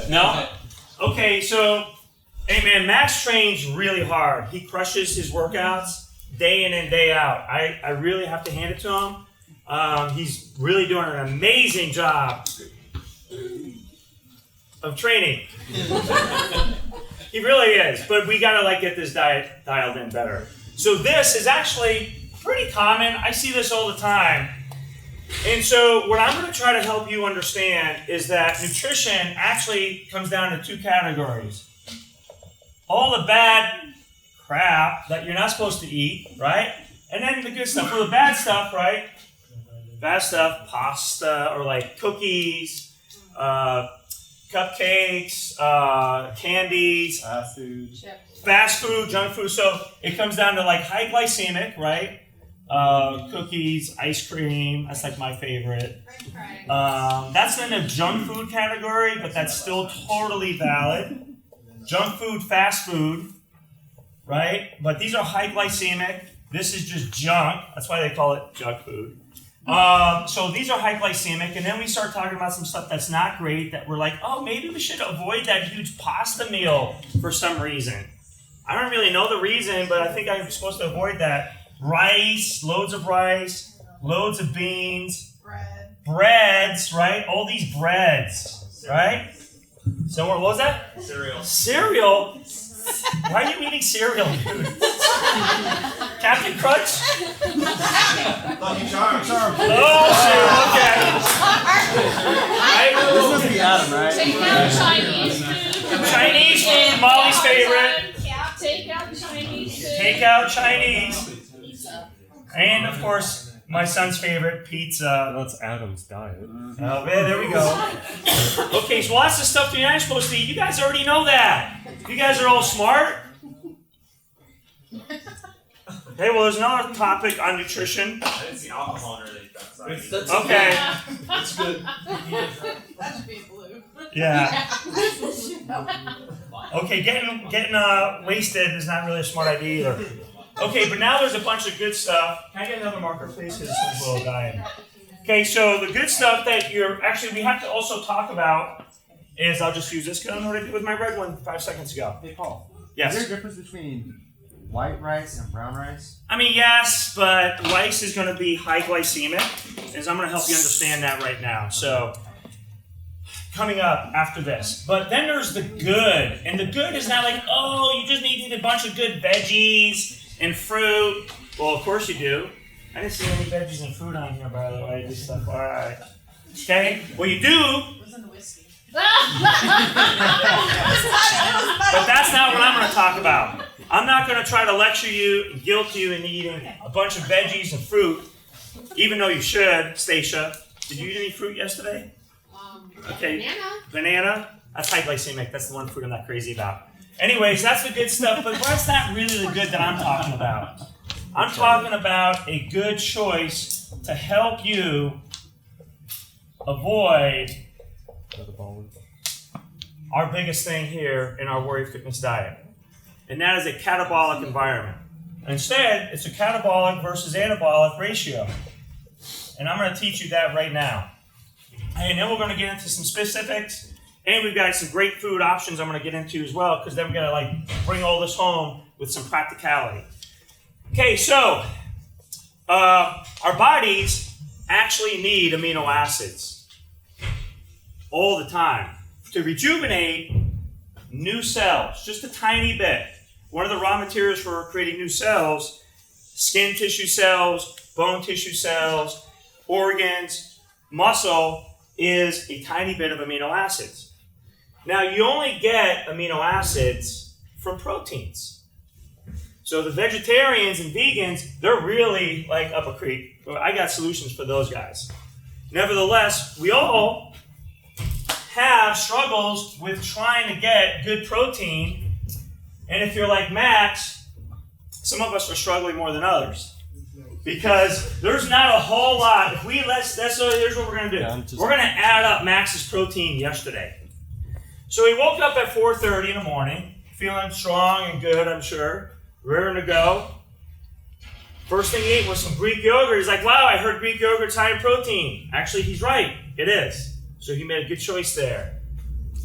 No? Okay, so, hey man, Max trains really hard. He crushes his workouts day in and day out. I really have to hand it to him. He's really doing an amazing job of training. He really is, but we gotta get this diet dialed in better. So this is actually pretty common. I see this all the time. And so what I'm going to try to help you understand is that nutrition actually comes down to two categories. All the bad crap that you're not supposed to eat, right? And then the good stuff. Well, the bad stuff, right? Bad stuff, pasta or cookies, cupcakes, candies, fast food, junk food. So it comes down to high glycemic, right? Cookies, ice cream, that's my favorite. That's in the junk food category, but that's still totally valid. Junk food, fast food, right? But these are high glycemic. This is just junk. That's why they call it junk food. So these are high glycemic, and then we start talking about some stuff that's not great, that we're oh, maybe we should avoid that huge pasta meal for some reason. I don't really know the reason, but I think I'm supposed to avoid that. Rice, loads of beans, breads, right? All these breads, right? So what was that? Cereal? Why are you eating cereal, dude? Captain Crunch? Lucky Charms. Oh, cereal, okay. Right? This must be Adam, right? Take out Chinese food. Chinese food, Molly's favorite. Take out Chinese food. Take out Chinese. And, of course, my son's favorite, pizza. That's Adam's diet. Oh, yeah, there we go. Okay, so lots of stuff that you're not supposed to eat. You guys already know that. You guys are all smart. Okay, well, there's another topic on nutrition. I didn't see alcohol underneath that side. Okay. That's good. That should be blue. Yeah. Okay, getting wasted is not really a smart idea either. Okay, but now there's a bunch of good stuff. Can I get another marker, please? Because this one's a little dying. Okay, so the good stuff that we have to also talk about is, I'll just use this because I don't know what I did with my red one 5 seconds ago. Hey, Paul. Yes. Is there a difference between white rice and brown rice? I mean, yes, but rice is going to be high glycemic, and I'm going to help you understand that right now. So, coming up after this. But then there's the good, and the good is not oh, you just need to eat a bunch of good veggies and fruit. Well, of course you do. I didn't see any veggies and fruit on here, by the way. Just stuff. All right. Okay. Well, you do. What's in the whiskey? But that's not what I'm going to talk about. I'm not going to try to lecture you and guilt you into eating a bunch of veggies and fruit, even though you should, Stacia. Did you eat any fruit yesterday? Okay. Banana. That's high glycemic. That's the one fruit I'm not crazy about. Anyways, that's the good stuff, but that's not really the good that I'm talking about. I'm talking about a good choice to help you avoid our biggest thing here in our Warrior Fitness diet. And that is a catabolic environment. Instead, it's a catabolic versus anabolic ratio. And I'm going to teach you that right now. And then we're going to get into some specifics. And we've got some great food options I'm going to get into as well, because then we're going to bring all this home with some practicality. Okay, so our bodies actually need amino acids all the time to rejuvenate new cells, just a tiny bit. One of the raw materials for creating new cells, skin tissue cells, bone tissue cells, organs, muscle, is a tiny bit of amino acids. Now, you only get amino acids from proteins. So the vegetarians and vegans, they're really up a creek. I got solutions for those guys. Nevertheless, we all have struggles with trying to get good protein. And if you're like Max, some of us are struggling more than others. Because there's not a whole lot. If we here's what we're going to do. We're going to add up Max's protein yesterday. So he woke up at 4:30 in the morning, feeling strong and good, I'm sure, ready to go. First thing he ate was some Greek yogurt. He's like, wow, I heard Greek yogurt's high in protein. Actually, he's right. It is. So he made a good choice there.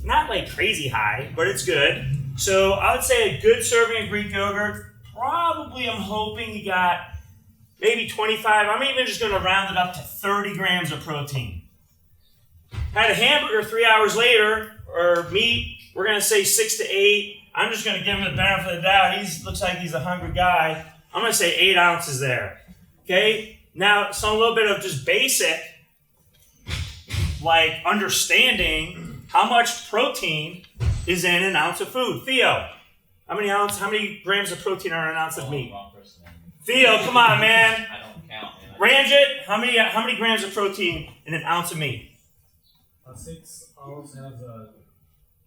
not like crazy high, but it's good. So I would say a good serving of Greek yogurt. Probably, I'm hoping you got maybe 25. I'm even just going to round it up to 30 grams of protein. Had a hamburger 3 hours later, or meat, we're going to say 6 to 8. I'm just going to give him the benefit of the doubt. He looks like he's a hungry guy. I'm going to say 8 ounces there. Okay? Now, a little bit of just basic, like understanding how much protein is in an ounce of food. Theo, how many grams of protein are in an ounce of meat? Theo, come on, man. I don't count, man. Ranjit, how many grams of protein in an ounce of meat? 6 ounce has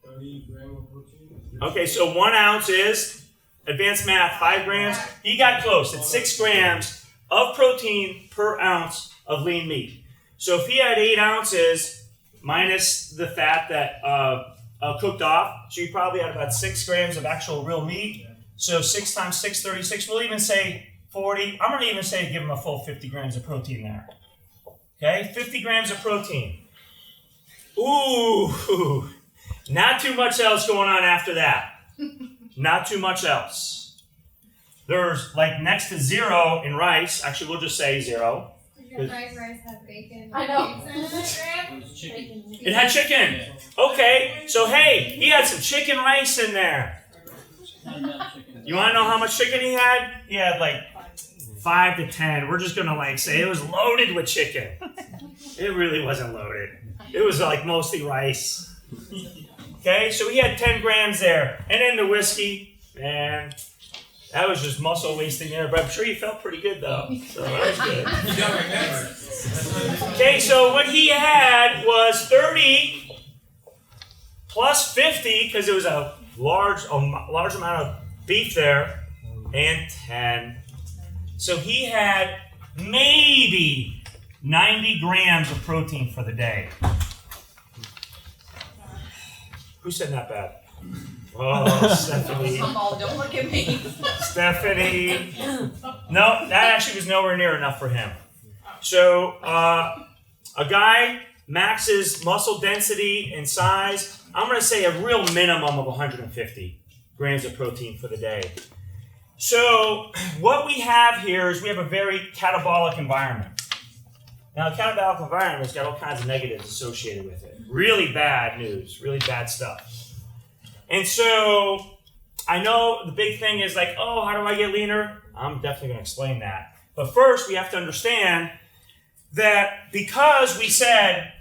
30 grams of protein. Okay, so 1 ounce is, advanced math, 5 grams. He got close. It's 6 grams of protein per ounce of lean meat. So if he had 8 ounces minus the fat that cooked off, so you probably had about 6 grams of actual real meat. So 6 times 6, 36. We'll even say 40. I'm going to even say give him a full 50 grams of protein there. Okay, 50 grams of protein. Ooh, not too much else going on after that. Not too much else. There's like next to 0 in rice. Actually, we'll just say 0. Your fried rice have bacon. I know. It had chicken. Okay, so hey, he had some chicken rice in there. You want to know how much chicken he had? He had like 5 to 10. We're just gonna like say it was loaded with chicken. It really wasn't loaded. It was like mostly rice. Okay, so he had 10 grams there, and then the whiskey, and that was just muscle wasting there. But I'm sure he felt pretty good though, so that was good. You don't remember. Okay, so what he had was 30 plus 50 because it was a large amount of beef there, and 10. So he had maybe 90 grams of protein for the day. Who said not bad? Oh, Stephanie. Don't look at me. Stephanie. No, that actually was nowhere near enough for him. So a guy maxes muscle density and size. I'm going to say a real minimum of 150 grams of protein for the day. So what we have here is we have a very catabolic environment. Now, a catabolic environment has got all kinds of negatives associated with it. Really bad news, really bad stuff. And so I know the big thing is like, oh, how do I get leaner? I'm definitely going to explain that. But first, we have to understand that because we said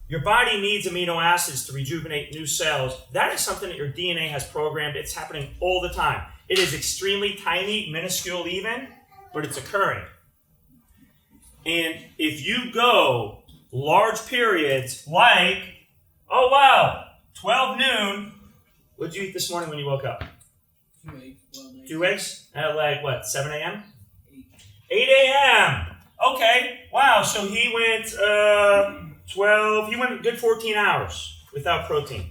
your body needs amino acids to rejuvenate new cells, that is something that your DNA has programmed. It's happening all the time. It is extremely tiny, minuscule even, but it's occurring. And if you go large periods like, oh wow, 12 noon, what did you eat this morning when you woke up? 2 eggs? At like what, 7 a.m.? 8 a.m. Okay, wow, so he went he went a good 14 hours without protein.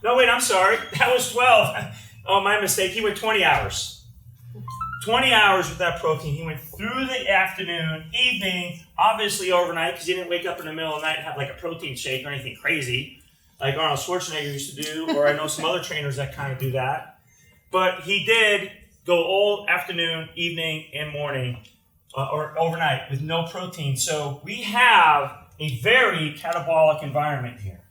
No, wait, I'm sorry, that was 12. Oh, my mistake, he went 20 hours. 20 hours without protein. He went through the afternoon, evening, obviously overnight, because he didn't wake up in the middle of the night and have like a protein shake or anything crazy, like Arnold Schwarzenegger used to do, or I know some other trainers that kind of do that. But he did go all afternoon, evening, and morning, or overnight with no protein. So we have a very catabolic environment here.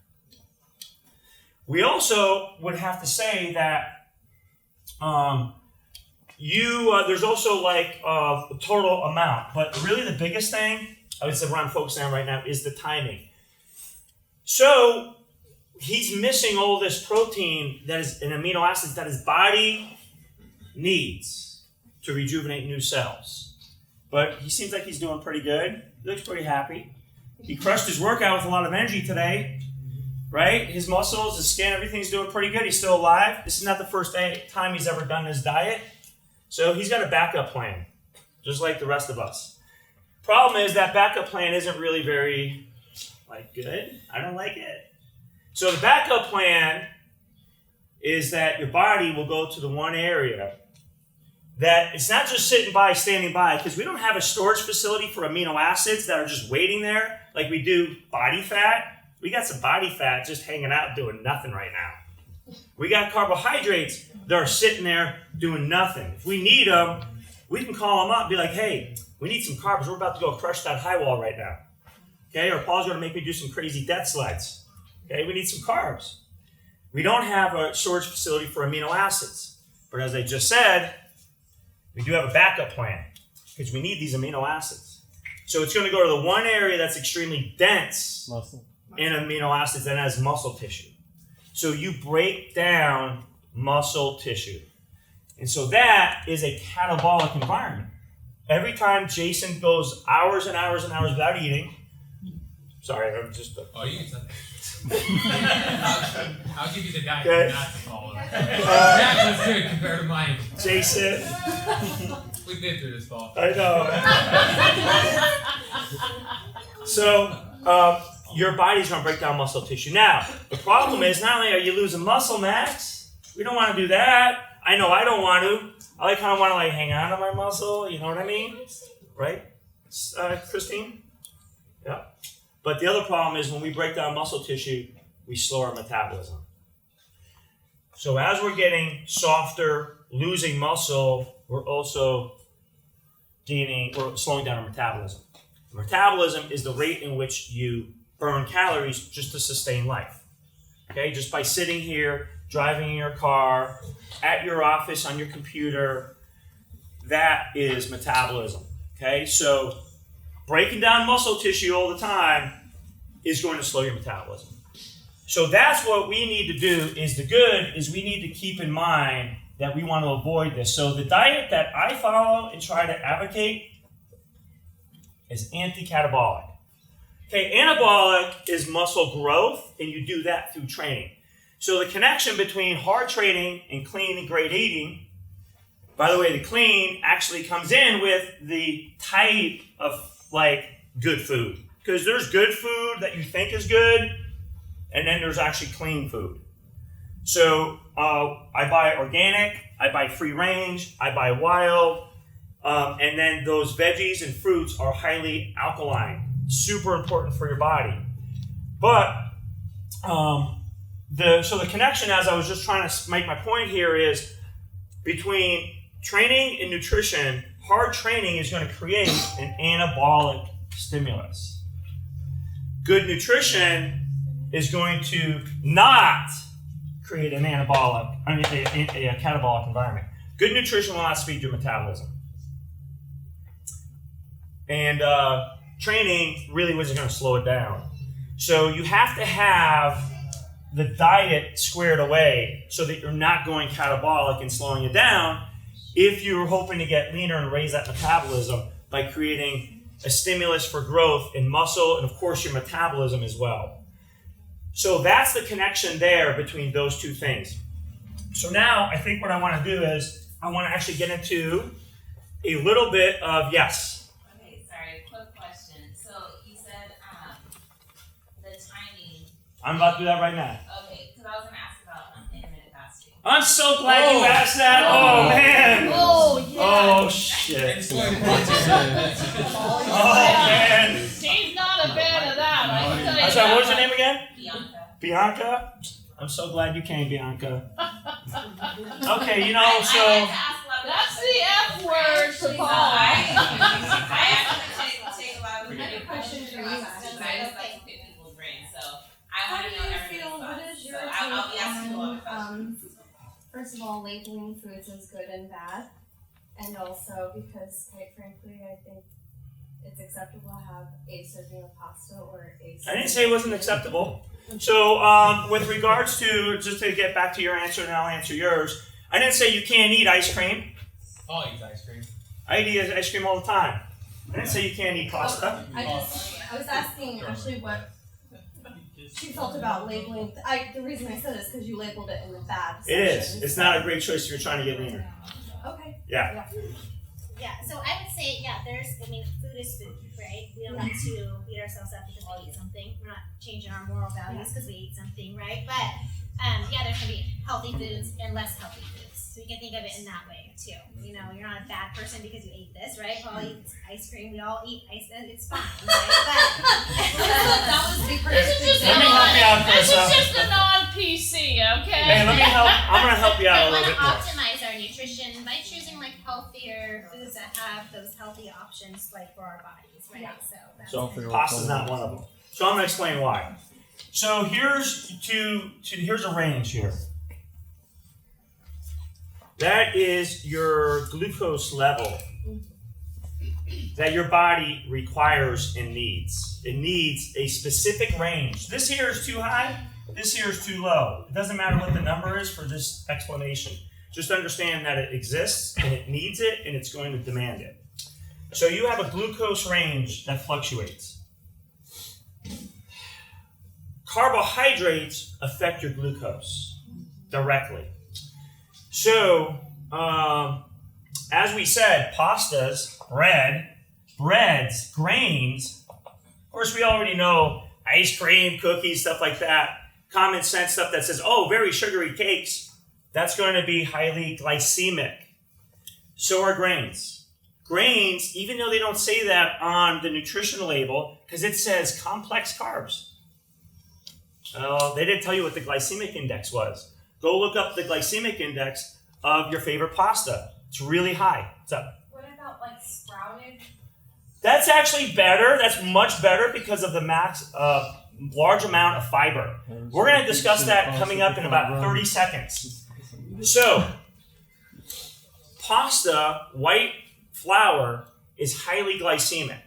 We also would have to say that there's also like a total amount, but really the biggest thing I would say what I'm focusing on right now is the timing. So he's missing all this protein that is an amino acids that his body needs to rejuvenate new cells. But he seems like he's doing pretty good. He looks pretty happy. He crushed his workout with a lot of energy today, right? His muscles, his skin, everything's doing pretty good. He's still alive. This is not the first time he's ever done his diet. So he's got a backup plan, just like the rest of us. Problem is that backup plan isn't really very, good. I don't like it. So the backup plan is that your body will go to the one area that it's not just sitting by, standing by, because we don't have a storage facility for amino acids that are just waiting there like we do body fat We got some body fat just hanging out doing nothing right now. We got carbohydrates that are sitting there doing nothing. If we need them, we can call them up and be like, hey, we need some carbs. We're about to go crush that high wall right now. Okay, or Paul's going to make me do some crazy death slides. Okay, we need some carbs. We don't have a storage facility for amino acids. But as I just said, we do have a backup plan because we need these amino acids. So it's going to go to the one area that's extremely dense Muscle. in amino acids and has muscle tissue. So you break down muscle tissue. And so that is a catabolic environment. Every time Jason goes hours and hours and hours without eating, sorry, I'm just... Oh, you can say I'll give you the diet Okay. not to follow. That was good compared to mine. Jason, We've been through this, Paul. I know. So, your body's going to break down muscle tissue. Now, the problem is not only are you losing muscle mass, we don't want to do that. I know I don't want to. I kind of want to hang on to my muscle, you know what I mean? Right? Christine? Yeah. But the other problem is when we break down muscle tissue, we slow our metabolism. So as we're getting softer, losing muscle, we're also we're slowing down our metabolism. Metabolism is the rate in which you burn calories just to sustain life. Okay, just by sitting here, driving in your car, at your office, on your computer, that is metabolism. Okay, so breaking down muscle tissue all the time is going to slow your metabolism. So that's what we need to do is we need to keep in mind that we want to avoid this. So the diet that I follow and try to advocate is anti-catabolic. Okay, anabolic is muscle growth, and you do that through training. So the connection between hard training and clean and great eating, by the way, the clean actually comes in with the type of good food. Because there's good food that you think is good, and then there's actually clean food. So I buy organic, I buy free range, I buy wild, and then those veggies and fruits are highly alkaline, super important for your body. But the connection, as I was just trying to make my point here, is between training and nutrition. Hard training is going to create an anabolic stimulus. Good nutrition is going to not create an a catabolic environment. Good nutrition will not speed your metabolism. And training really wasn't going to slow it down. So you have to have the diet squared away so that you're not going catabolic and slowing it down if you're hoping to get leaner and raise that metabolism by creating a stimulus for growth in muscle and, of course, your metabolism as well. So that's the connection there between those two things. So now I think what I want to do is I want to actually get into a little bit of, yes. Okay, sorry, quick question. So you said the timing. I'm about to do that right now. Okay, because I was going to ask about intermittent fasting. I'm so glad you asked that. Oh, man. Oh, yeah. Oh, shit. Explain it. Oh, man. Steve's not a fan of that. I can tell you I'm sorry, that. what was your name again? Bianca. Bianca? I'm so glad you came, Bianca. Okay, you know, I so... like to ask a lot of That's questions. the F word to So Paul. I actually take a lot of Any questions for you, questions. I just like to pick people's brains. So I How want do to know you everybody's feel? What thoughts. is So your I'll be take asking you a lot of questions. first of all, labeling foods as good and bad, and also because, quite frankly, I think it's acceptable to have a serving of pasta or a. I didn't say it wasn't acceptable. So, with regards to, just to get back to your answer, and I'll answer yours, I didn't say you can't eat ice cream. I'll eat ice cream. I eat ice cream all the time. I didn't say you can't eat pasta. I was asking actually what she felt about labeling. The reason I said this because you labeled it in the bad section. It is. It's not a great choice if you're trying to get leaner. Okay. Yeah. Yeah, so I would say, food is food, right? We don't need to beat ourselves up because we eat something. We're not changing our moral values because we eat something, right? But, there's gonna be healthy foods and less healthy foods. So you can think of it in that way. too. You know, you're not a bad person because you ate this, right? We all eat ice cream. We all eat ice, and it's fine, right? That was the This is just Let me help you out, this is Carissa. just a non-PC, okay? Hey, let me help. I'm gonna help you out a We little want bit to more. optimize our nutrition by choosing like healthier foods that have those healthy options, like for our bodies, right? Yeah. So that's So if Pasta's not one of them. So I'm gonna explain why. So here's here's a range here. That is your glucose level that your body requires and needs. It needs a specific range. This here is too high, this here is too low. It doesn't matter what the number is for this explanation. Just understand that it exists and it needs it and it's going to demand it. So you have a glucose range that fluctuates. Carbohydrates affect your glucose directly. So, as we said, pastas, breads, grains. Of course, we already know ice cream, cookies, stuff like that. Common sense stuff that says, oh, very sugary cakes. That's going to be highly glycemic. So are grains. Grains, even though they don't say that on the nutrition label, because it says complex carbs. They didn't tell you what the glycemic index was. Go look up the glycemic index of your favorite pasta. It's really high. What's up? What about like sprouted? That's actually better. That's much better because of the large amount of fiber. We're going to discuss that coming up in about 30 seconds. So, pasta, white flour, is highly glycemic.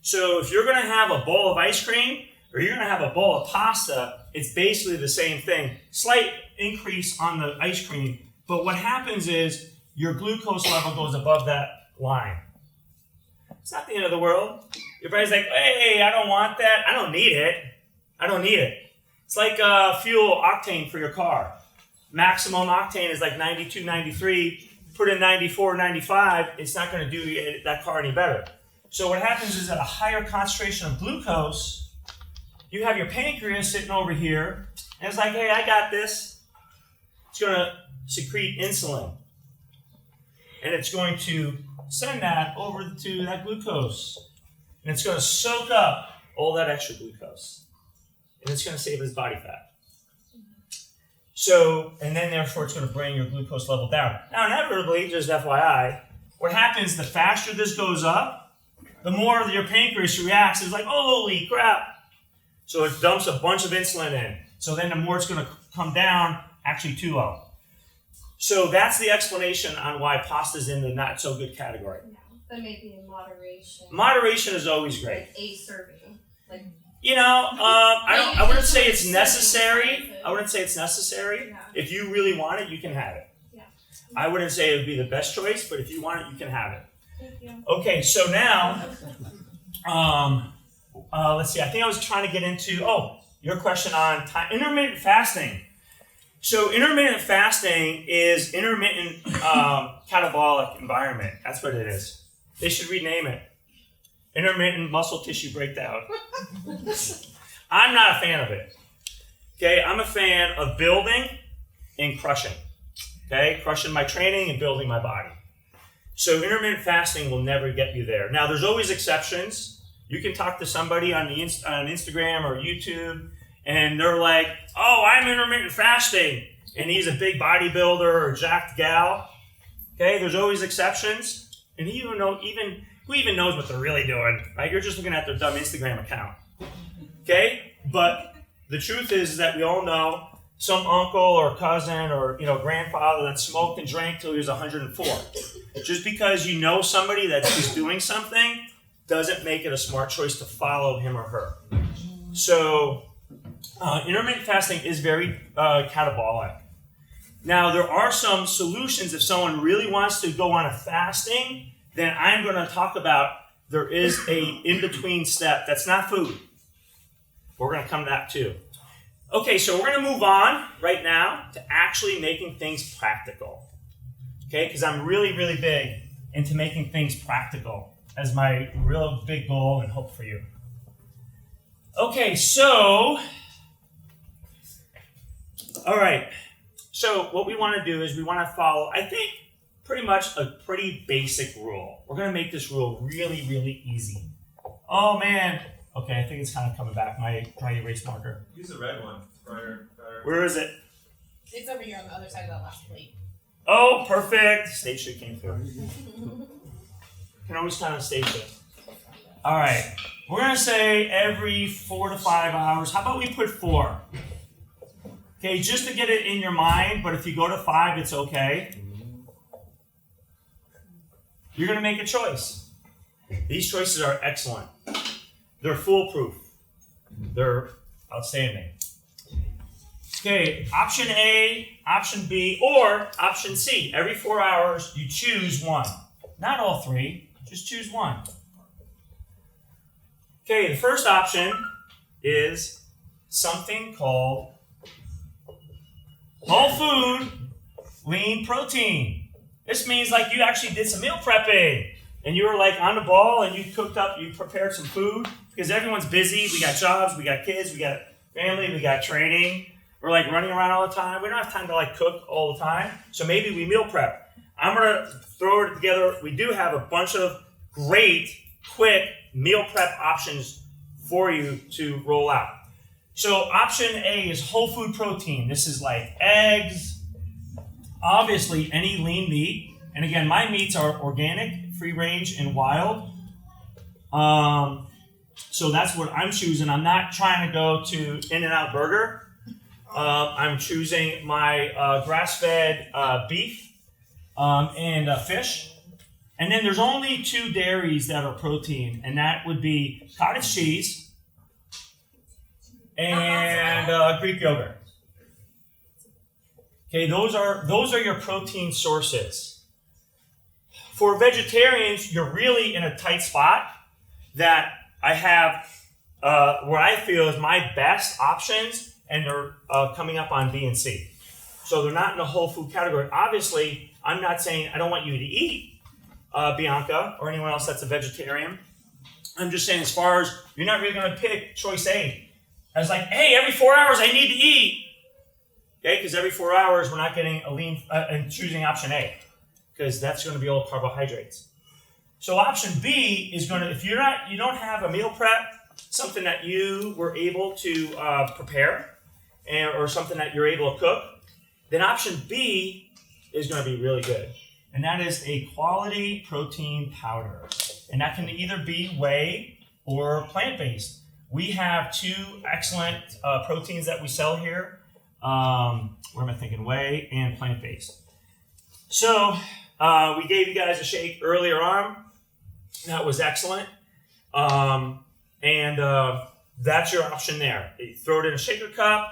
So if you're going to have a bowl of ice cream or you're going to have a bowl of pasta, it's basically the same thing. Slight increase on the ice cream, but what happens is your glucose level goes above that line. It's not the end of the world. Your body's like, hey, I don't want that. I don't need it. I don't need it. It's like fuel octane for your car. Maximum octane is like 92, 93. Put in 94, 95, it's not going to do that car any better. So what happens is at a higher concentration of glucose, you have your pancreas sitting over here, and it's like, hey, I got this. It's going to secrete insulin. And it's going to send that over to that glucose. And it's going to soak up all that extra glucose. And it's going to save as body fat. So, and then therefore it's going to bring your glucose level down. Now, inevitably, just FYI, what happens, the faster this goes up, the more your pancreas reacts. It's like, holy crap. So it dumps a bunch of insulin in. So then the more it's going to come down, actually too low. So that's the explanation on why pasta's in the not so good category. No, but maybe in moderation. Moderation is always great. Like a serving. Like You know, I wouldn't say it's necessary. I wouldn't say it's necessary. Yeah. If you really want it, you can have it. Yeah. I wouldn't say it would be the best choice, but if you want it, you can have it. thank you. Okay, so now, let's see. I think I was trying to get into, your question on intermittent fasting. So intermittent fasting is intermittent catabolic environment. That's what it is. They should rename it. Intermittent muscle tissue breakdown. I'm not a fan of it. Okay, I'm a fan of building and crushing. Okay, crushing my training and building my body. So intermittent fasting will never get you there. Now, there's always exceptions. You can talk to somebody on Instagram or YouTube, and they're like, "Oh, I'm intermittent fasting," and he's a big bodybuilder or jacked gal. Okay, there's always exceptions, and who even knows what they're really doing, right? You're just looking at their dumb Instagram account. Okay? But the truth is that we all know some uncle or cousin or grandfather that smoked and drank till he was 104. Just because you know somebody that's doing something doesn't make it a smart choice to follow him or her. So intermittent fasting is very catabolic. Now, there are some solutions if someone really wants to go on a fasting. Then I'm going to talk about there is a in-between step that's not food. We're going to come to that too. Okay, so we're going to move on right now to actually making things practical. Okay, because I'm really, really big into making things practical as my real big goal and hope for you. Okay, so, all right. So what we want to do is we want to follow, I think, pretty much a pretty basic rule. We're gonna make this rule really, really easy. Oh man. Okay, I think it's kind of coming back. My dry erase marker. Use the red one. Brighter. Where is it? It's over here on the other side of that last plate. Oh, perfect. Stacia came through. Can always count on Stacia. All right. We're gonna say every 4 to 5 hours. How about we put 4? Okay, just to get it in your mind. But if you go to 5, it's okay. You're gonna make a choice. These choices are excellent. They're foolproof. They're outstanding. Okay, option A, option B, or option C. Every 4 hours, you choose one. Not all 3, just choose one. Okay, the first option is something called whole food lean protein. This means like you actually did some meal prepping and you were like on the ball and you cooked up, you prepared some food because everyone's busy. We got jobs, we got kids, we got family, we got training. We're like running around all the time. We don't have time to like cook all the time. So maybe we meal prep. I'm gonna throw it together. We do have a bunch of great, quick meal prep options for you to roll out. So option A is whole food protein. This is like eggs, obviously any lean meat. And again, my meats are organic, free range, and wild. So that's what I'm choosing. I'm not trying to go to In-N-Out Burger. I'm choosing my grass-fed beef and fish. And then there's only 2 dairies that are protein, and that would be cottage cheese and Greek yogurt. Okay, those are your protein sources. For vegetarians, you're really in a tight spot that I have what I feel is my best options, and they're coming up on B and C. So they're not in the whole food category. Obviously, I'm not saying I don't want you to eat Bianca or anyone else that's a vegetarian. I'm just saying as far as you're not really going to pick choice A. I was like, hey, every 4 hours I need to eat. Okay, because every 4 hours we're not getting a lean and choosing option A because that's going to be all carbohydrates. So option B is going to, if you don't have a meal prep, something that you were able to prepare or something that you're able to cook, then option B is going to be really good. And that is a quality protein powder. And that can either be whey or plant-based. We have 2 excellent proteins that we sell here. Where am I thinking? Whey and plant-based. So we gave you guys a shake earlier on. That was excellent. And that's your option there. You throw it in a shaker cup,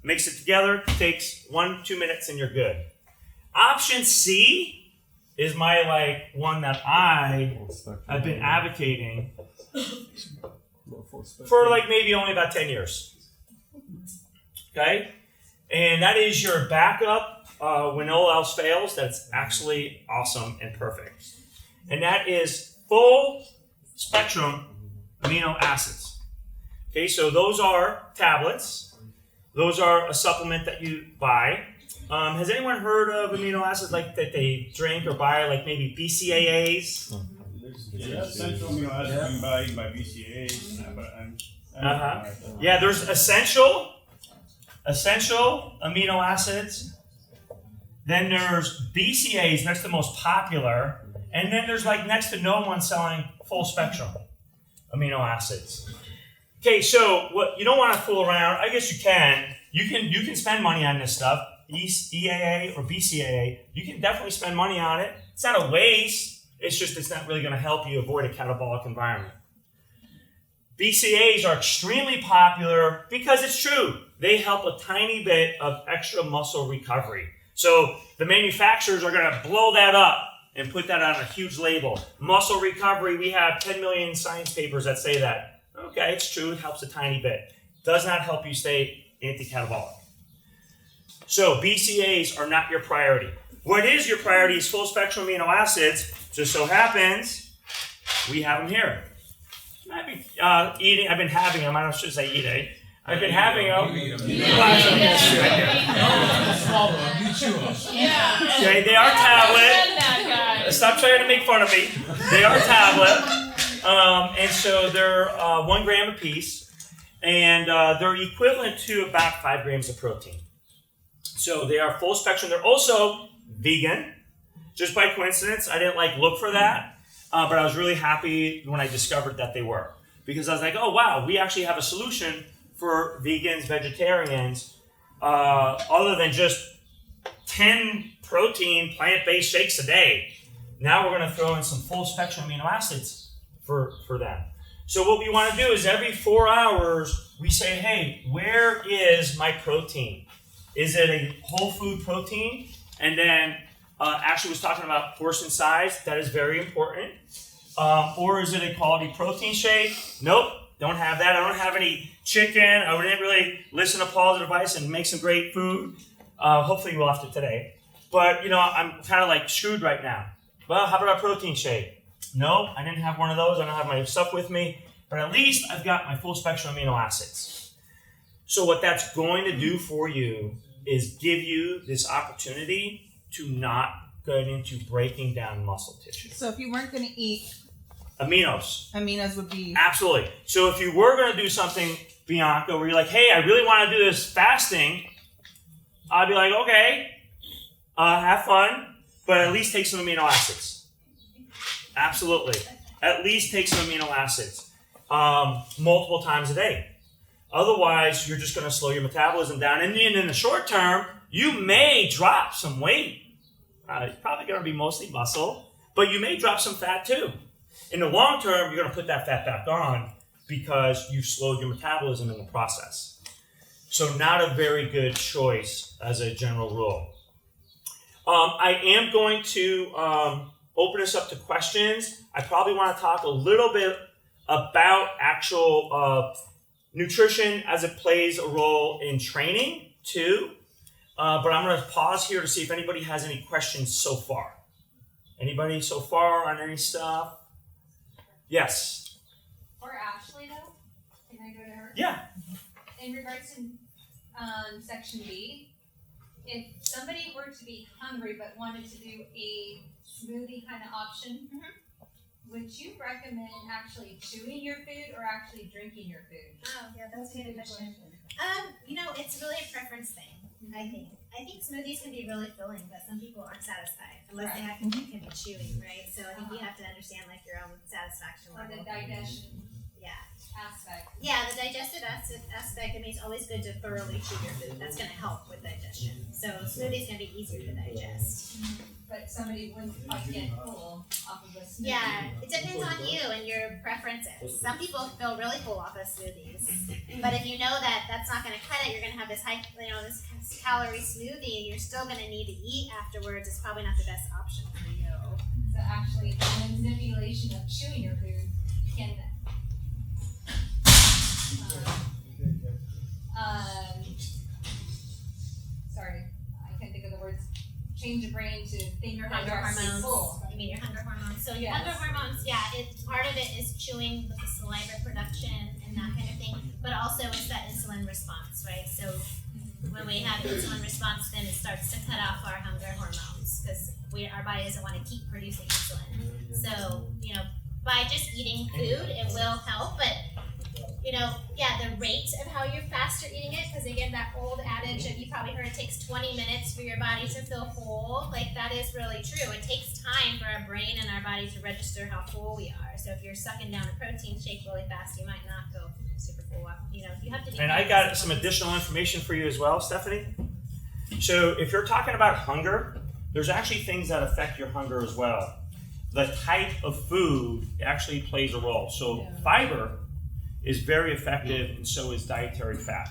mix it together, takes 1-2 minutes and you're good. Option C is my one that I've been advocating for maybe only about 10 years. Okay? And that is your backup when all else fails. That's actually awesome and perfect. And that is full spectrum amino acids. Okay, so those are tablets. Those are a supplement that you buy. Has anyone heard of amino acids that they drink or buy, maybe BCAAs? Yeah, essential amino acids you can buy by BCAAs, but Yeah, there's essential amino acids. Then there's BCAAs, that's the most popular. And then there's next to no one selling full spectrum amino acids. Okay, so what you don't want to fool around. I guess you can. You can spend money on this stuff. EAA or BCAA. You can definitely spend money on it. It's not a waste. It's just it's not really going to help you avoid a catabolic environment. BCAAs are extremely popular because it's true. They help a tiny bit of extra muscle recovery. So the manufacturers are going to blow that up and put that on a huge label. Muscle recovery, we have 10 million science papers that say that. Okay, it's true, it helps a tiny bit. Does not help you stay anti-catabolic. So BCAAs are not your priority. What is your priority is full spectrum amino acids. Just so happens, we have them here. I've been having them, I don't should say eating. I've been having them. You eat them. Well, Swallow them. You chew them. Yeah. Okay, they are tablet. That guy. Stop trying to make fun of me. They are tablet, and so they're 1 gram a piece, and they're equivalent to about 5 grams of protein. So they are full spectrum. They're also vegan. Just by coincidence, I didn't look for that, but I was really happy when I discovered that they were, because I was like, oh wow, we actually have a solution for vegans, vegetarians, other than just 10 protein plant-based shakes a day. Now we're going to throw in some full spectrum amino acids for them. So what we want to do is every 4 hours we say, hey, where is my protein? Is it a whole food protein? And then Ashley was talking about portion size. That is very important. Or is it a quality protein shake? Nope, don't have that. I don't have any chicken. I didn't really listen to Paul's advice and make some great food. Hopefully you will after today. But, I'm kind of screwed right now. Well, how about a protein shake? No, I didn't have one of those. I don't have my stuff with me. But at least I've got my full spectrum amino acids. So what that's going to do for you is give you this opportunity to not get into breaking down muscle tissue. So if you weren't going to eat aminos would be... Absolutely. So if you were going to do something, Bianca, where you're like, hey, I really want to do this fasting, I'd be like, okay, have fun, but at least take some amino acids. Absolutely. At least take some amino acids multiple times a day. Otherwise, you're just going to slow your metabolism down. And then in the short term, you may drop some weight. It's probably going to be mostly muscle, but you may drop some fat too. In the long term, you're going to put that fat back on because you've slowed your metabolism in the process. So not a very good choice as a general rule. I am going to open this up to questions. I probably want to talk a little bit about actual nutrition as it plays a role in training too. But I'm going to pause here to see if anybody has any questions so far. Anybody so far on any stuff? Yes. For Ashley though, can I go to her? Yeah. In regards to section B, if somebody were to be hungry but wanted to do a smoothie kind of option, would you recommend actually chewing your food or actually drinking your food? Oh, yeah, that's a good question. It's really a preference thing, I think. I think smoothies can be really filling, but some people aren't satisfied unless they can be chewing, right? So I think you have to understand your own satisfaction Or level. the digestion Yeah. aspect. Yeah, the digestive aspect, it's always good to thoroughly chew your food. That's going to help with digestion. So smoothies can be easier to digest. But somebody wouldn't get full off of a smoothie. Yeah, it depends on you and your preferences. Some people feel really full off of smoothies, but if you know that that's not going to cut it, you're going to have this this calorie smoothie, and you're still going to need to eat afterwards. It's probably not the best option for you. So actually, the manipulation of chewing your food can sorry, I can't think of the words. Change your brain to think Your that hunger you're actually hormones. full. You mean your hunger hormones? So your Yes. hunger hormones, part of it is chewing with the saliva production and that kind of thing, but also it's that insulin response, right? So when we have insulin response, then it starts to cut off our hunger hormones because our body doesn't want to keep producing insulin. So by just eating food, it will help, but the rate of how fast you're eating it, because again, that old adage that you probably heard, it takes 20 minutes for your body to feel full, that is really true. It takes time for our brain and our body to register how full we are. So if you're sucking down a protein shake really fast, you might not go super full. You have to be. And I got some additional information for you as well, Stephanie. So if you're talking about hunger, there's actually things that affect your hunger as well. The type of food actually plays a role. So fiber is very effective, and so is dietary fat.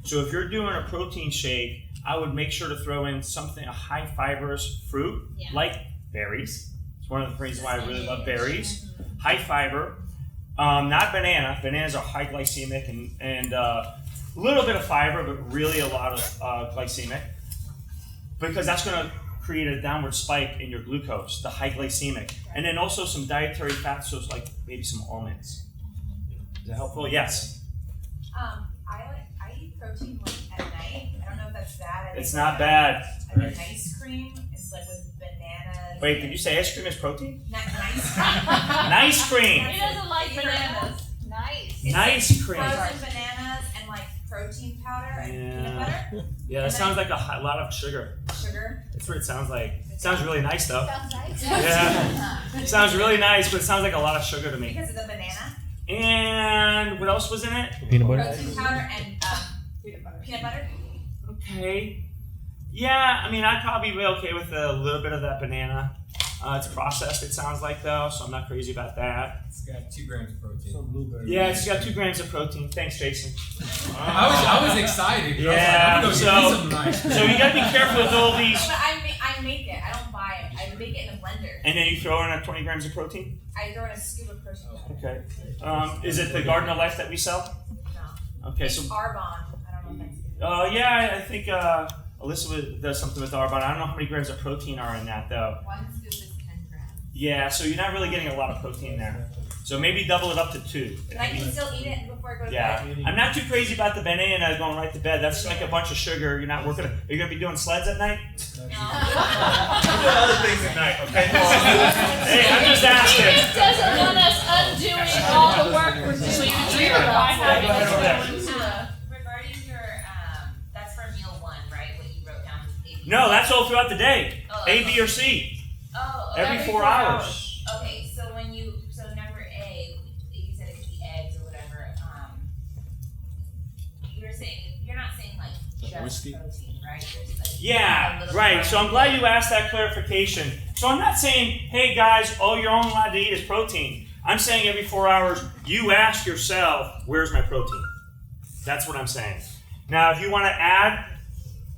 So if you're doing a protein shake, I would make sure to throw in a high fibrous fruit, like berries. It's one of the reasons why I really love berries. High fiber, not banana. Bananas are high glycemic and a little bit of fiber, but really a lot of glycemic, because that's going to create a downward spike in your glucose, the high glycemic, and then also some dietary fats, so it's like maybe some almonds. Is that helpful? Yes. I eat protein at night. I don't know if that's that's bad. I think It's not bad. I think ice cream is like with bananas. Wait, did you say ice cream is protein? Nice cream. Nice cream. He doesn't like bananas. Nice. Nice cream. Frozen bananas and like protein powder and peanut butter, Yeah, that sounds like a lot of sugar. sugar. That's what it sounds like. It sounds really nice though. Sounds nice. Yeah. It sounds really nice, but it sounds like a lot of sugar to me. Because of the banana, And what else was in it? Peanut protein powder, and peanut butter. Okay. Yeah, I mean, I'd probably be okay with a little bit of that banana. It's processed, it sounds like, though, so I'm not crazy about that. It's got 2 grams of protein. Some blueberry. Yeah, it's got 2 grams of protein. Thanks, Jason. I was excited. Yeah, I was like, I'm gonna go get me some nice. So you gotta be careful with all these. But I make it. I don't buy it. I make it in a blender. And then you throw in 20 grams of protein? I throw in a scoop of protein powder. Okay. Is it the Garden of Life that we sell? No. Okay, It's so. Arbonne. I don't know if that's good. Yeah, I think Alyssa does something with Arbonne. I don't know how many grams of protein are in that, though. 1 scoop is 10 grams. Yeah, so you're not really getting a lot of protein there. So maybe double it up to 2. And I can still eat it before I go to Yeah, bed. I'm not too crazy about the banana going right to bed. That's like a bunch of sugar. You're not working. Are you gonna be doing sleds at night? No. I'm doing other things at night. Okay. Hey, I'm just asking. He doesn't want us undoing all the work we're doing here by having Go ahead over there. us do it. Regarding your, that's for meal 1, right? What you wrote down was A, B. No, that's all throughout the day. Oh, A, B, or C. Oh, Every 4 hours. Okay, so so number A, you said it could be eggs or whatever. You're not saying like just protein, right? There's like a Yeah, little right. bit So I'm glad you asked that clarification. So I'm not saying, hey guys, all you're only allowed to eat is protein. I'm saying every 4 hours, you ask yourself, where's my protein? That's what I'm saying. Now, if you want to add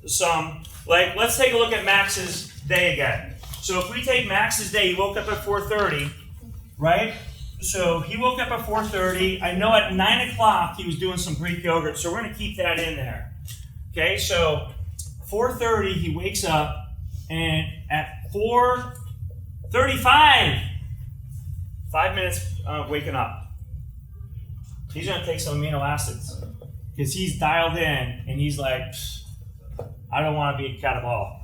some, like, let's take a look at Max's day again. So if we take Max's day, he woke up at 4:30, right? So he woke up at 4:30. I know at 9 o'clock he was doing some Greek yogurt, so we're going to keep that in there. Okay, so 4:30 he wakes up, and at 4:35, 5 minutes waking up, he's going to take some amino acids because he's dialed in and he's like, I don't want to be catabolic.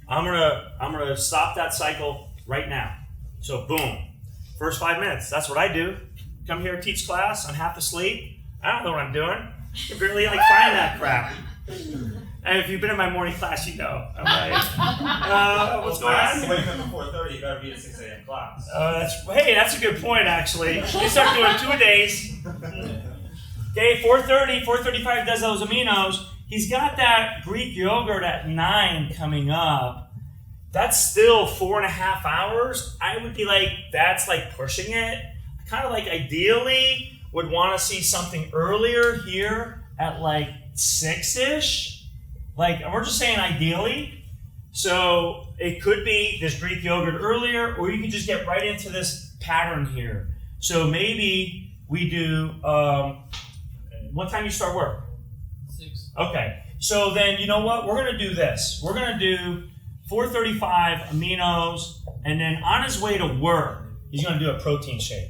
I'm gonna stop that cycle right now. So boom, first 5 minutes. That's what I do. Come here, teach class. I'm half asleep. I don't know what I'm doing. I can barely find that crap. And if you've been in my morning class, you know. I'm like, what's going on? Wake up at 4:30. You better be at 6 a.m. class. That's a good point actually. You start doing 2-a-days. Okay, 4:30, 4:35 does those aminos. He's got that Greek yogurt at 9 coming up. That's still 4.5 hours. I would be like, that's like pushing it. I kind of like ideally would want to see something earlier here at like 6-ish. Like, we're just saying ideally. So it could be this Greek yogurt earlier, or you can just get right into this pattern here. So maybe we do, what time you start work? 6. Okay, so then you know what? We're going to do this. We're going to do 4:35 aminos, and then on his way to work, he's going to do a protein shake.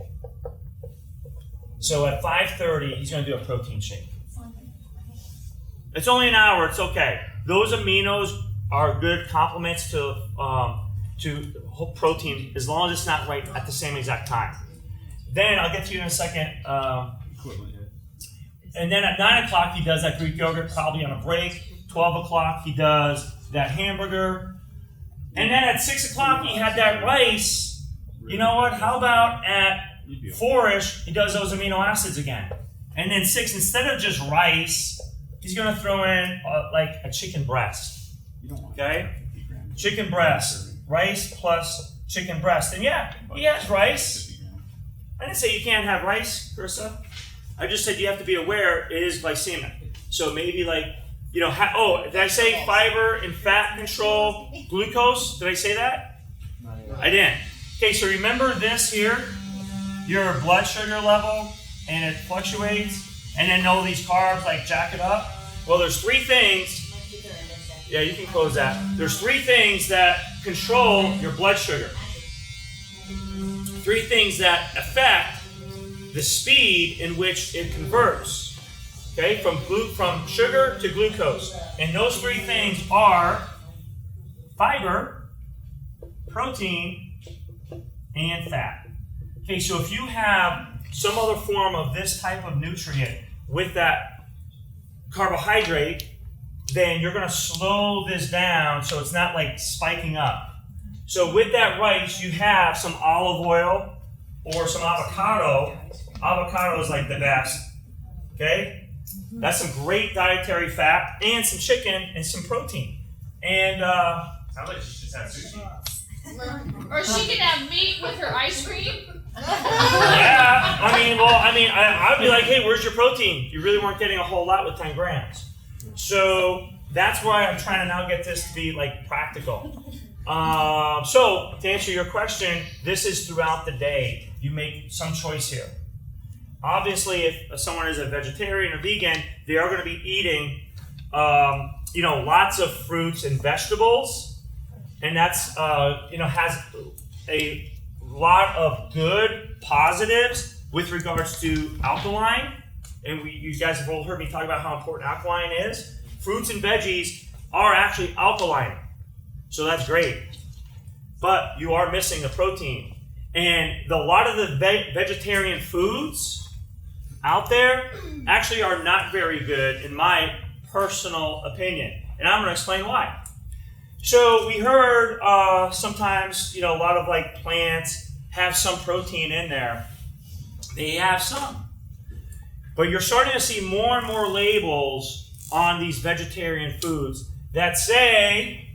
So at 5:30, he's going to do a protein shake. It's only an hour. It's okay. Those aminos are good complements to whole protein as long as it's not right at the same exact time. Then I'll get to you in a second. And then at 9 o'clock, he does that Greek yogurt, probably on a break. 12 o'clock, he does that hamburger. And then at 6 o'clock, he had that rice. You know what? How about at 4-ish, he does those amino acids again. And then 6, instead of just rice, he's going to throw in like a chicken breast. Okay? Chicken breast. Rice plus chicken breast. And yeah, he has rice. I didn't say you can't have rice, Carissa. I just said you have to be aware it is glycemic. So maybe like, did I say fiber and fat control glucose? Did I say that? I didn't. Okay, so remember this here, your blood sugar level, and it fluctuates, and then all these carbs like jack it up. Well, there's 3 things. Yeah, you can close that. There's 3 things that control your blood sugar. 3 things that affect the speed in which it converts. Okay, from sugar to glucose. And those three things are fiber, protein, and fat. Okay, so if you have some other form of this type of nutrient with that carbohydrate, then you're going to slow this down so it's not like spiking up. So with that rice, you have some olive oil or some avocado. Avocado is like the best. Okay? That's some great dietary fat and some chicken and some protein. And Sounds like she just had sushi. Or she could have meat with her ice cream. yeah, I'd be like, hey, where's your protein? You really weren't getting a whole lot with 10 grams. So that's why I'm trying to now get this to be like practical. So to answer your question, this is throughout the day. You make some choice here. Obviously, if someone is a vegetarian or vegan, they are going to be eating, lots of fruits and vegetables, and that's has a lot of good positives with regards to alkaline. And you guys have all heard me talk about how important alkaline is. Fruits and veggies are actually alkaline, so that's great. But you are missing the protein, and a lot of the vegetarian foods out there actually are not very good in my personal opinion, and I'm going to explain why. So we heard sometimes, a lot of like plants have some protein in there. They have some, but you're starting to see more and more labels on these vegetarian foods that say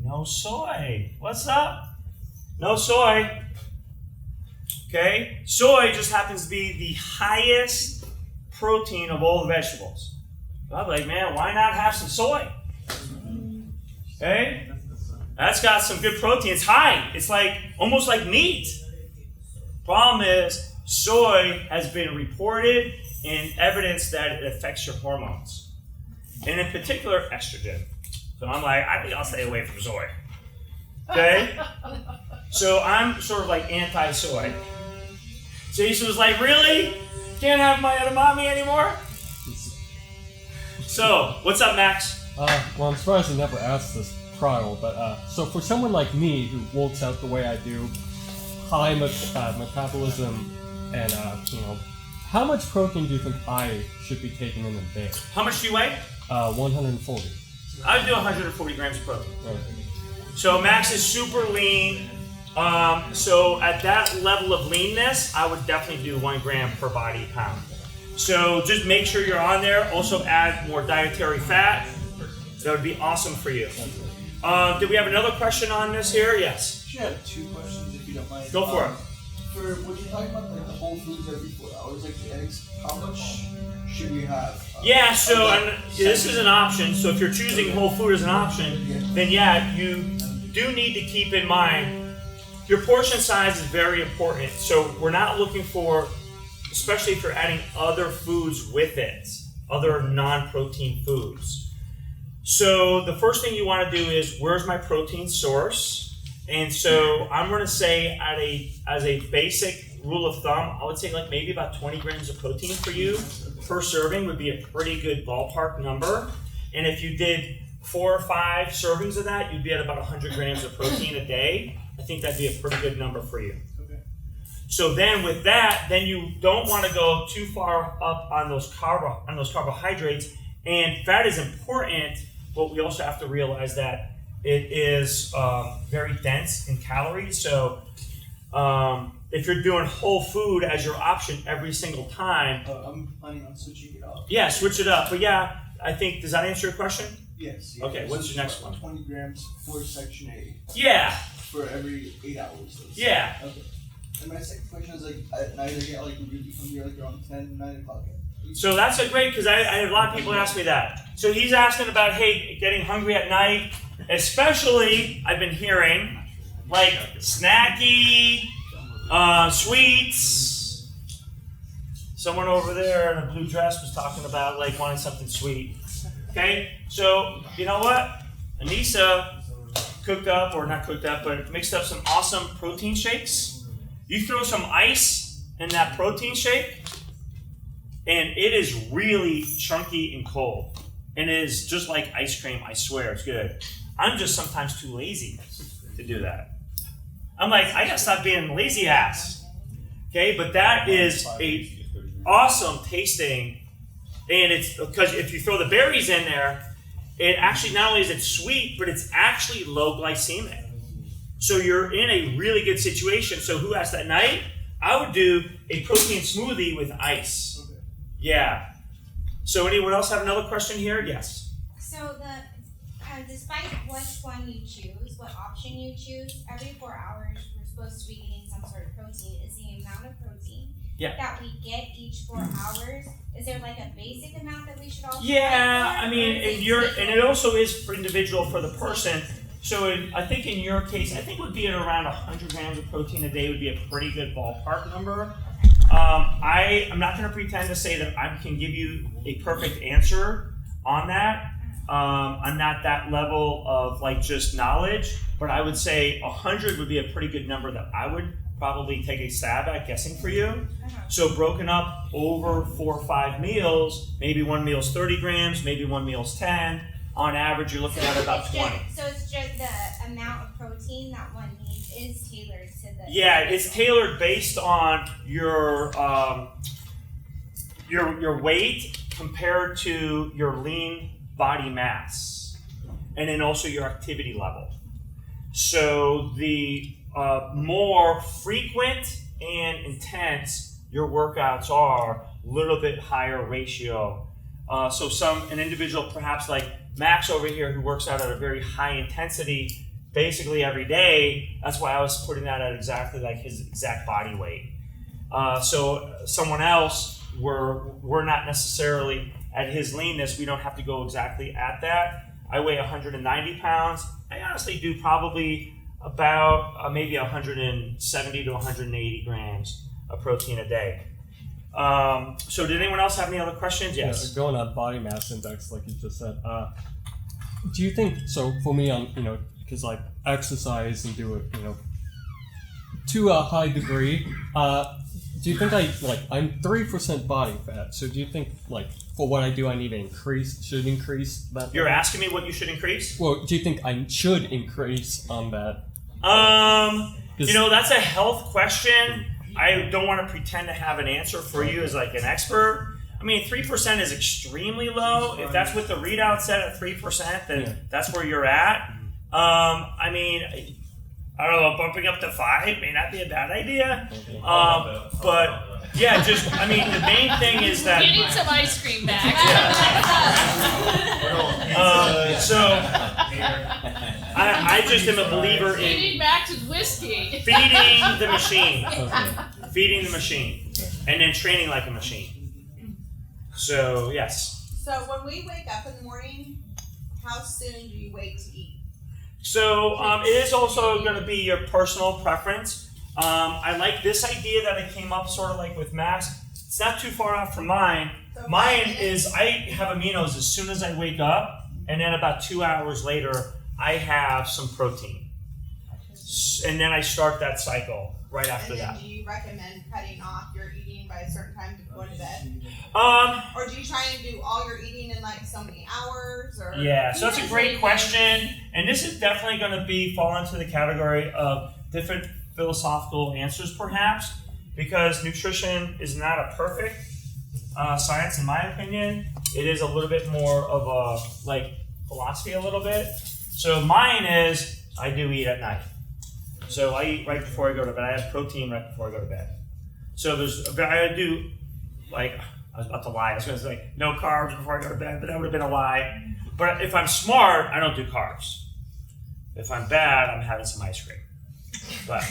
no soy. What's up? No soy. Okay, soy just happens to be the highest protein of all the vegetables. So I'm like, man, why not have some soy? Okay, that's got some good protein. It's high. It's like almost like meat. Problem is, soy has been reported and evidence that it affects your hormones, and in particular, estrogen. So I'm like, I think I'll stay away from soy. Okay, so I'm sort of like anti-soy. Jason was like, really? Can't have my edamame anymore? So, what's up, Max? Well, I'm surprised I never asked this prior, but so for someone like me who works out the way I do, high metabolism, and how much protein do you think I should be taking in a day? How much do you weigh? 140. I would do 140 grams of protein. Okay. So Max is super lean. So at that level of leanness, I would definitely do 1 gram per body pound. So just make sure you're on there. Also add more dietary fat. That would be awesome for you. Did we have another question on this here? Yes. Actually, I have 2 questions if you don't mind. Go for it. For when you're talking about like the whole foods every 4 hours, like how much should we have? Yeah, so this is an option. So if you're choosing whole food as an option, then yeah, you do need to keep in mind your portion size is very important. So we're not looking for, especially if you're adding other foods with it, other non-protein foods. So the first thing you want to do is, where's my protein source? And so I'm going to say as a basic rule of thumb, I would say like maybe about 20 grams of protein for you per serving would be a pretty good ballpark number. And if you did 4 or 5 servings of that, you'd be at about 100 grams of protein a day. I think that'd be a pretty good number for you. Okay. So then with that, then you don't want to go too far up on those carbohydrates. And fat is important, but we also have to realize that it is very dense in calories. So if you're doing whole food as your option every single time, I'm planning on switching it up. yeah, switch it up. But yeah, I think, does that answer your question? Yes. Okay, what's your next one? 20 grams for section A. Yeah. For every 8 hours. Yeah. Okay. And my second question is like at night I get like really hungry like around 10, 9 o'clock. So that's a great, because I had a lot of people ask me that. So he's asking about, hey, getting hungry at night, especially I've been hearing like snacky, sweets. Someone over there in a blue dress was talking about like wanting something sweet. Okay, so you know what? Anissa cooked up, or not cooked up, but mixed up some awesome protein shakes. You throw some ice in that protein shake, and it is really chunky and cold. And it is just like ice cream, I swear, it's good. I'm just sometimes too lazy to do that. I'm like, I gotta stop being lazy ass. Okay, but that is a awesome tasting, and it's because if you throw the berries in there, it actually not only is it sweet, but it's actually low glycemic. So you're in a really good situation. So who asked that night? I would do a protein smoothie with ice. Okay. Yeah. So anyone else have another question here? Yes. So despite which one you choose, what option you choose, every 4 hours we're supposed to be eating some sort of protein. Is the amount of protein that we get each 4 hours? Is there like a basic amount that we should all? Yeah, I mean, and it also is for individual for the person. So I think in your case, I think would be at around 100 grams of protein a day would be a pretty good ballpark number. I'm not going to pretend to say that I can give you a perfect answer on that. I'm not that level of like just knowledge, but I would say 100 would be a pretty good number that I would probably take a stab at guessing for you. So broken up over 4 or 5 meals, maybe one meal's 30 grams, maybe one meal's 10. On average, you're looking at about 20. So it's just the amount of protein that one needs is tailored to the. Yeah, it's tailored based on your weight compared to your lean body mass, and then also your activity level. So the more frequent and intense your workouts are, a little bit higher ratio. So an individual perhaps like Max over here who works out at a very high intensity basically every day, that's why I was putting that at exactly like his exact body weight. So someone else, we're not necessarily at his leanness, we don't have to go exactly at that. I weigh 190 pounds. I honestly do probably about maybe 170 to 180 grams of protein a day. So did anyone else have any other questions? Yes. Going on body mass index, like you just said, do you think, so for me, because like exercise and do it, to a high degree, do you think I'm 3% body fat, so do you think like for what I do I need to should increase that? You're asking me what you should increase? Well, do you think I should increase on that? That's a health question. I don't want to pretend to have an answer for you as like an expert. I mean, 3% is extremely low. If that's what the readout said at 3%, then that's where you're at. I mean, I don't know, bumping up to 5 may not be a bad idea. But yeah, the main thing is that You need some ice cream back. I just am a believer in Eating Max's whiskey. feeding the machine. Feeding the machine. And then training like a machine. So, yes. So when we wake up in the morning, how soon do you wait to eat? So it is also going to be your personal preference. I like this idea that it came up sort of like with Max. It's not too far off from mine. So Mine is I have aminos as soon as I wake up, and then about 2 hours later, I have some protein. And then I start that cycle right after and then that. do you recommend cutting off your eating by a certain time to go to bed? Or do you try and do all your eating in like so many hours? Or Yeah, so that's a great question. And this is definitely going to fall into the category of different philosophical answers perhaps, because nutrition is not a perfect science in my opinion. It is a little bit more of a philosophy a little bit. So mine is I do eat at night. So I eat right before I go to bed. I have protein right before I go to bed. So I do I was about to lie. I was going to say no carbs before I go to bed, but that would have been a lie. But if I'm smart, I don't do carbs. If I'm bad, I'm having some ice cream. But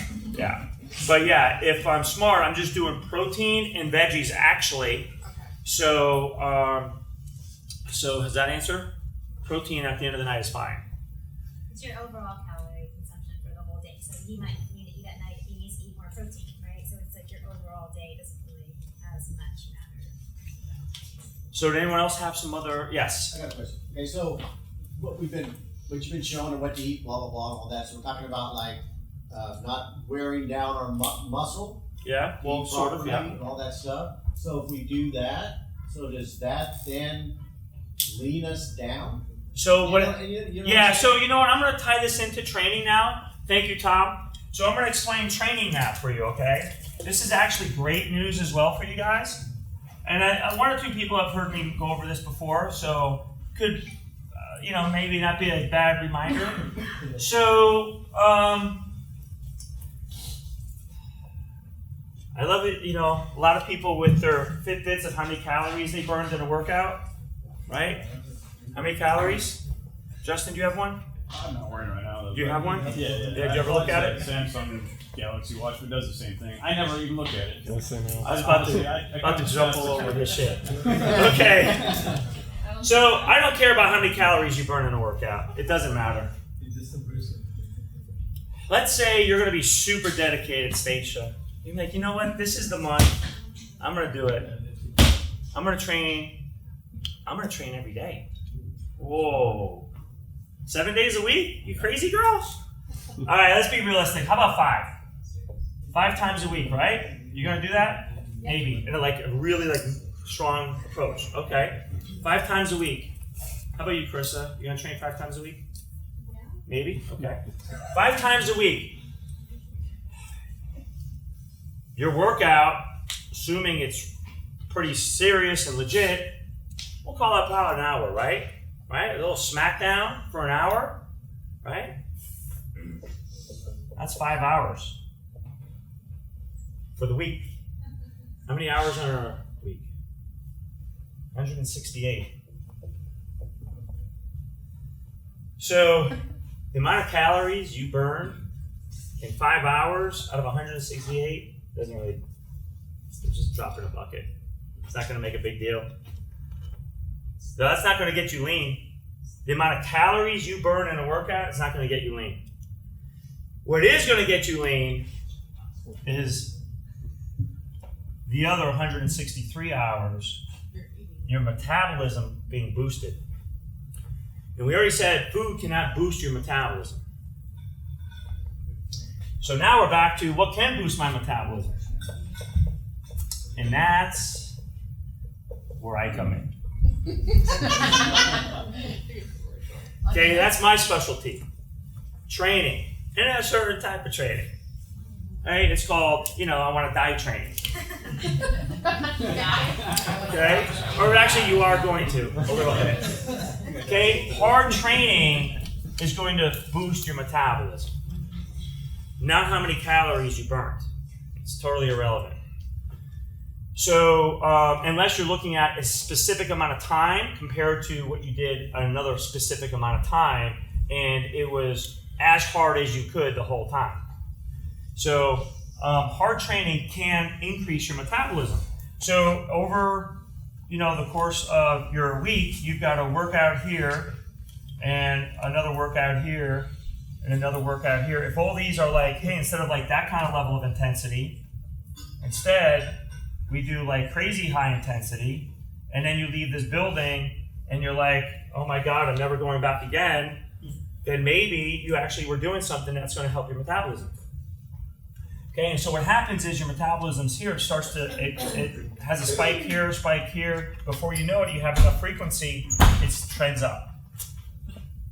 yeah, if I'm smart, I'm just doing protein and veggies actually. So has that answer? Protein at the end of the night is fine. It's your overall calorie consumption for the whole day. So you might need to eat at night if you need to eat more protein, right? So it's like your overall day doesn't really as much matter. So did anyone else have some other? Yes. I got a question. Okay, so what you've been shown and what to eat, blah blah blah, and all that. So we're talking about not wearing down our muscle. Yeah, well, eat sort of, properly, yeah. and all that stuff. So if we do that, so does that then lean us down? So what? You know what Yeah. I'm So you know what? I'm going to tie this into training now. Thank you, Tom. So I'm going to explain training now for you. Okay. This is actually great news as well for you guys. And one or two people have heard me go over this before, so could maybe not be a bad reminder. So I love it. A lot of people with their Fitbits of how many calories they burned in a workout, right? How many calories? Justin, do you have one? I'm not wearing it right now. Do you have one? Yeah. Did you ever look at it? Samsung Galaxy Watch, but it does the same thing. I never even look at it. I was about to jump all over this shit. Okay. So I don't care about how many calories you burn in a workout. It doesn't matter. Let's say you're going to be super dedicated, Stacia. You're like, you know what? This is the month. I'm going to do it. I'm going to train every day. Whoa. 7 days a week? You crazy girls? All right, let's be realistic. How about 5? 5 times a week, right? You're going to do that? Maybe. In a really strong approach. Okay. 5 times a week. How about you, Carissa? You going to train 5 times a week? Yeah. Maybe? Okay. 5 times a week. Your workout, assuming it's pretty serious and legit, we'll call it about an hour, right? Right? A little smackdown for an hour, right? That's 5 hours for the week. How many hours in a week? 168. So the amount of calories you burn in 5 hours out of 168 doesn't really, it's just drop in a bucket. It's not going to make a big deal. So that's not going to get you lean. The amount of calories you burn in a workout is not going to get you lean. What is going to get you lean is the other 163 hours, your metabolism being boosted. And we already said food cannot boost your metabolism. So now we're back to what can boost my metabolism. And that's where I come in. Okay, that's my specialty. Training. And a certain type of training. Right? It's called, I want to die training. Okay? Or actually you are going to, a little bit. Okay? Hard training is going to boost your metabolism. Not how many calories you burnt. It's totally irrelevant. So, unless you're looking at a specific amount of time compared to what you did at another specific amount of time, and it was as hard as you could the whole time. So, hard training can increase your metabolism. So, over the course of your week, you've got a workout here, and another workout here, and another workout here. If all these are hey, instead of that kind of level of intensity, instead we do crazy high intensity, and then you leave this building and you're like, oh my God, I'm never going back again, then maybe you actually were doing something that's going to help your metabolism. Okay, and so what happens is your metabolism's here, it has a spike here. Before you know it, you have enough frequency, it trends up.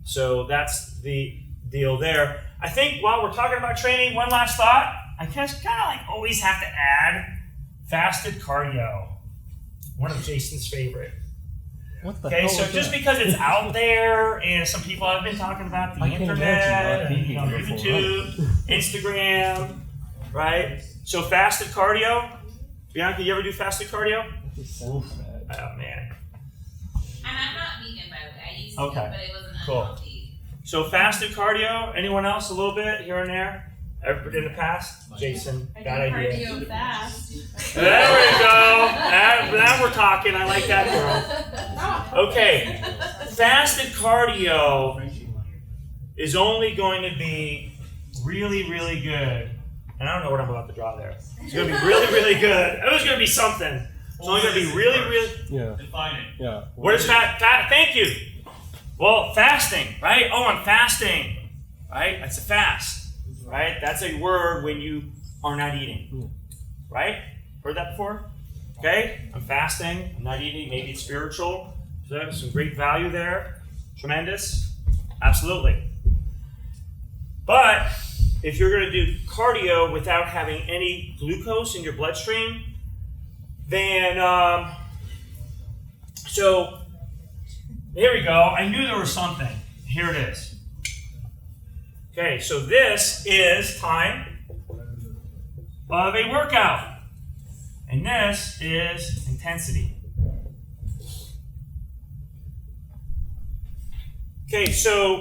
So that's the deal there. I think while we're talking about training, one last thought. I just kind of always have to add fasted cardio. One of Jason's favorite. What the Okay, hell so is just that? because it's out there and some people have been talking about the I can't internet imagine and not eating YouTube, before. Instagram, right? So fasted cardio. Bianca, you ever do fasted cardio? So sad. Oh man. And I'm not vegan, by the way. I used to, Okay. but it wasn't Cool. unhealthy. So fasted cardio. Anyone else a little bit here and there? Ever in the past? Jason, bad idea. Cardio fast. There we go. Now we're talking. I like that girl. Okay. Fasted cardio is only going to be really, really good. And I don't know what I'm about to draw there. It's going to be really, really good. It was going to be something. It's only going to be really, really. Yeah. Define it. Yeah. What is thank you. Well, fasting, right? Oh, I'm fasting, right? That's a fast, right? That's a word when you are not eating, right? Heard that before? Okay, I'm fasting, I'm not eating, maybe it's spiritual. So there's some great value there. Tremendous. Absolutely. But if you're going to do cardio without having any glucose in your bloodstream, then, so here we go. I knew there was something. Here it is. Okay, so this is time of a workout. And this is intensity. Okay, so